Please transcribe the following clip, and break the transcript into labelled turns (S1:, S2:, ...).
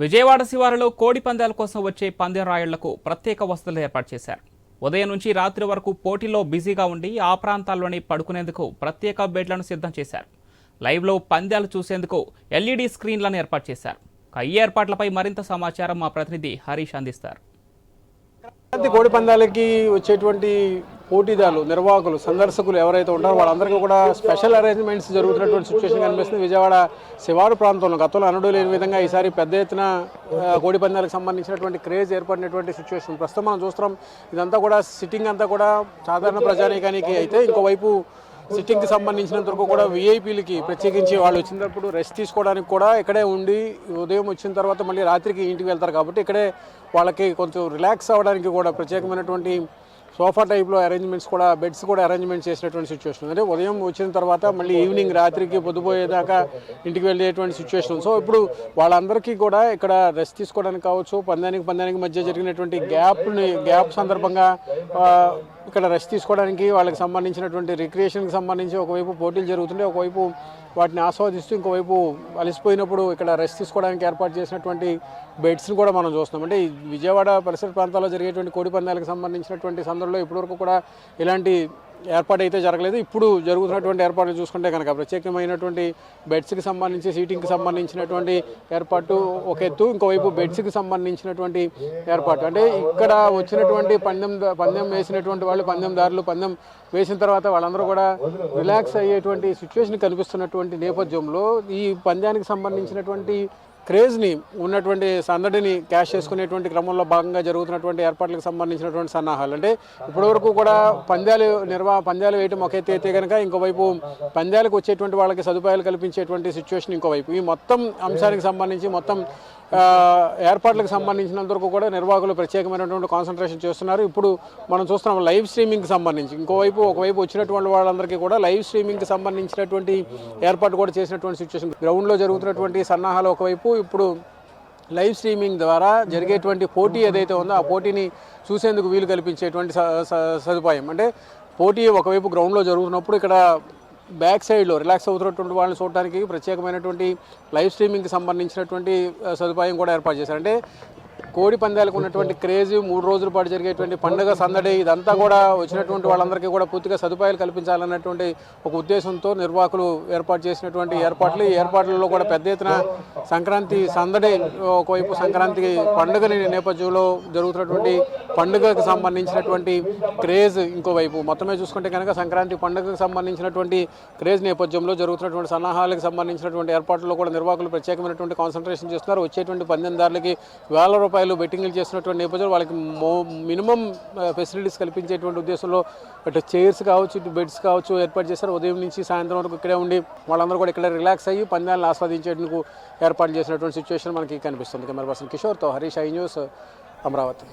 S1: విజయవాడ శివారులో కోడి పందాల కోసం వచ్చే పందెం రాయుళ్లకు ప్రత్యేక వసతులు ఏర్పాటు చేశారు. ఉదయం నుంచి రాత్రి వరకు పోటీలో బిజీగా ఉండి ఆ ప్రాంతాల్లోనే పడుకునేందుకు ప్రత్యేక బెడ్లను సిద్ధం చేశారు. లైవ్లో పందాలు చూసేందుకు ఎల్ఈడీ స్క్రీన్లను ఏర్పాటు చేశారు. ఈ ఏర్పాట్లపై మరింత సమాచారం మా ప్రతినిధి హరీష్ అందిస్తారు.
S2: కోడి పందాలకి వచ్చేటువంటి పోటీదారులు, నిర్వాహకులు, సందర్శకులు ఎవరైతే ఉంటారో వాళ్ళందరికీ కూడా స్పెషల్ అరేంజ్మెంట్స్ జరుగుతున్నటువంటి సిచ్యువేషన్ కనిపిస్తుంది. విజయవాడ శివారు ప్రాంతంలో గతంలో అనడు లేని విధంగా ఈసారి పెద్ద ఎత్తున కోడి పందాలకు సంబంధించినటువంటి క్రేజ్ ఏర్పడినటువంటి సిచ్యువేషన్ ప్రస్తుతం మనం చూస్తున్నాం. ఇదంతా కూడా సిట్టింగ్ అంతా కూడా సాధారణ ప్రజానీకానికి అయితే, ఇంకోవైపు సిట్టింగ్కి సంబంధించినంత వరకు కూడా వీఐపీలకి ప్రత్యేకించి వాళ్ళు వచ్చినప్పుడు రెస్ట్ తీసుకోవడానికి కూడా ఇక్కడే ఉండి ఉదయం వచ్చిన తర్వాత మళ్ళీ రాత్రికి ఇంటికి వెళ్తారు కాబట్టి ఇక్కడే వాళ్ళకి కొంచెం రిలాక్స్ అవ్వడానికి కూడా ప్రత్యేకమైనటువంటి సోఫా టైప్లో అరేంజ్మెంట్స్ కూడా, బెడ్స్ కూడా అరేంజ్మెంట్ చేసినటువంటి సిచ్యువేషన్. అంటే ఉదయం వచ్చిన తర్వాత మళ్ళీ ఈవినింగ్ రాత్రికి పొద్దుపోయేదాకా ఇంటికి వెళ్ళేటువంటి సిచ్యువేషన్. సో ఇప్పుడు వాళ్ళందరికీ కూడా ఇక్కడ రెస్ట్ తీసుకోవడానికి కావచ్చు, పందానికి మధ్య జరిగినటువంటి గ్యాప్ సందర్భంగా ఇక్కడ రెస్ట్ తీసుకోవడానికి వాళ్ళకి సంబంధించినటువంటి రిక్రియేషన్కి సంబంధించి ఒకవైపు పోటీలు జరుగుతుంటే, ఒకవైపు వాటిని ఆస్వాదిస్తూ ఇంకోవైపు అలసిపోయినప్పుడు ఇక్కడ రెస్ట్ తీసుకోవడానికి ఏర్పాటు చేసినటువంటి బెడ్స్ని కూడా మనం చూస్తున్నాం. అంటే విజయవాడ పరిసర ప్రాంతాల్లో జరిగేటువంటి కోడి పందాలకు సంబంధించినటువంటి సందర్భంలో ఇప్పటివరకు కూడా ఇలాంటి ఏర్పాటు అయితే జరగలేదు. ఇప్పుడు జరుగుతున్నటువంటి ఏర్పాట్లు చూసుకుంటే కనుక ప్రత్యేకమైనటువంటి బెడ్స్కి సంబంధించి, సీటింగ్కి సంబంధించినటువంటి ఏర్పాటు ఒక ఎత్తు, ఇంకోవైపు బెడ్స్కి సంబంధించినటువంటి ఏర్పాటు. అంటే ఇక్కడ వచ్చినటువంటి పందెం వేసినటువంటి వాళ్ళు, పందెందారులు పందెం వేసిన తర్వాత వాళ్ళందరూ కూడా రిలాక్స్ అయ్యేటువంటి సిచ్యువేషన్ కనిపిస్తున్నటువంటి నేపథ్యంలో ఈ పందానికి సంబంధించినటువంటి క్రేజ్ని, ఉన్నటువంటి సందడిని క్యాష్ చేసుకునేటువంటి క్రమంలో భాగంగా జరుగుతున్నటువంటి ఏర్పాట్లకు సంబంధించినటువంటి సన్నాహాలు. అంటే ఇప్పటివరకు కూడా పందాలు వేయటం ఒక ఎత్తు అయితే కనుక, ఇంకోవైపు పందాలకు వచ్చేటువంటి వాళ్ళకి సదుపాయాలు కల్పించేటువంటి సిచ్యువేషన్ ఇంకోవైపు. ఈ మొత్తం అంశానికి సంబంధించి, మొత్తం ఏర్పాట్లకు సంబంధించినంత వరకు కూడా నిర్వాహకులు ప్రత్యేకమైనటువంటి కాన్సన్ట్రేషన్ చేస్తున్నారు. ఇప్పుడు మనం చూస్తున్నాం లైవ్ స్ట్రీమింగ్కి సంబంధించి ఒకవైపు వచ్చినటువంటి వాళ్ళందరికీ కూడా లైవ్ స్ట్రీమింగ్కి సంబంధించినటువంటి ఏర్పాటు కూడా చేసినటువంటి సిచ్యువేషన్. గ్రౌండ్లో జరుగుతున్నటువంటి సన్నాహాలు ఒకవైపు, ఇప్పుడు లైవ్ స్ట్రీమింగ్ ద్వారా జరిగేటువంటి పోటీ ఏదైతే ఉందో ఆ పోటీని చూసేందుకు వీలు కల్పించేటువంటి సదుపాయం. అంటే పోటీ ఒకవైపు గ్రౌండ్లో జరుగుతున్నప్పుడు ఇక్కడ బ్యాక్ సైడ్లో రిలాక్స్ అవుతున్నటువంటి వాళ్ళని చూడడానికి ప్రత్యేకమైనటువంటి లైవ్ స్ట్రీమింగ్కి సంబంధించినటువంటి సదుపాయం కూడా ఏర్పాటు చేశారు. అంటే కోడి పందాలకు ఉన్నటువంటి క్రేజ్, 3 రోజుల పాటు జరిగేటువంటి పండుగ సందడి, ఇదంతా కూడా వచ్చినటువంటి వాళ్ళందరికీ కూడా పూర్తిగా సదుపాయాలు కల్పించాలన్నటువంటి ఒక ఉద్దేశంతో నిర్వాహకులు ఏర్పాటు చేసినటువంటి ఏర్పాట్లు. ఈ ఏర్పాట్లలో కూడా పెద్ద ఎత్తున సంక్రాంతి సందడి, ఒకవైపు సంక్రాంతి పండుగని నేపథ్యంలో జరుగుతున్నటువంటి పండుగకు సంబంధించినటువంటి క్రేజ్ ఇంకోవైపు. మొత్తమే చూసుకుంటే కనుక సంక్రాంతి పండుగకు సంబంధించినటువంటి క్రేజ్ నేపథ్యంలో జరుగుతున్నటువంటి సన్నాహాలకు సంబంధించినటువంటి ఏర్పాట్లలో కూడా నిర్వాహకులు ప్రత్యేకమైనటువంటి కాన్సన్ట్రేషన్ చేస్తున్నారు. వచ్చేటువంటి పందెందారులకి వేల రూపాయలు బెట్టింగ్లు చేస్తున్నటువంటి నేపథ్యంలో వాళ్ళకి మినిమం ఫెసిలిటీస్ కల్పించేటువంటి ఉద్దేశంలో ఇటు చైర్స్ కావచ్చు, ఇటు బెడ్స్ కావచ్చు ఏర్పాటు చేశారు. ఉదయం నుంచి సాయంత్రం వరకు ఇక్కడే ఉండి వాళ్ళందరూ కూడా ఇక్కడ రిలాక్స్ అయ్యి పందాలను ఆస్వాదించేందుకు ఏర్పాటు చేసినటువంటి సిచ్యువేషన్ మనకి కనిపిస్తుంది. కెమెరా పర్సన్ కిషోర్తో హరీష్, ఐ న్యూస్, అమరావతి.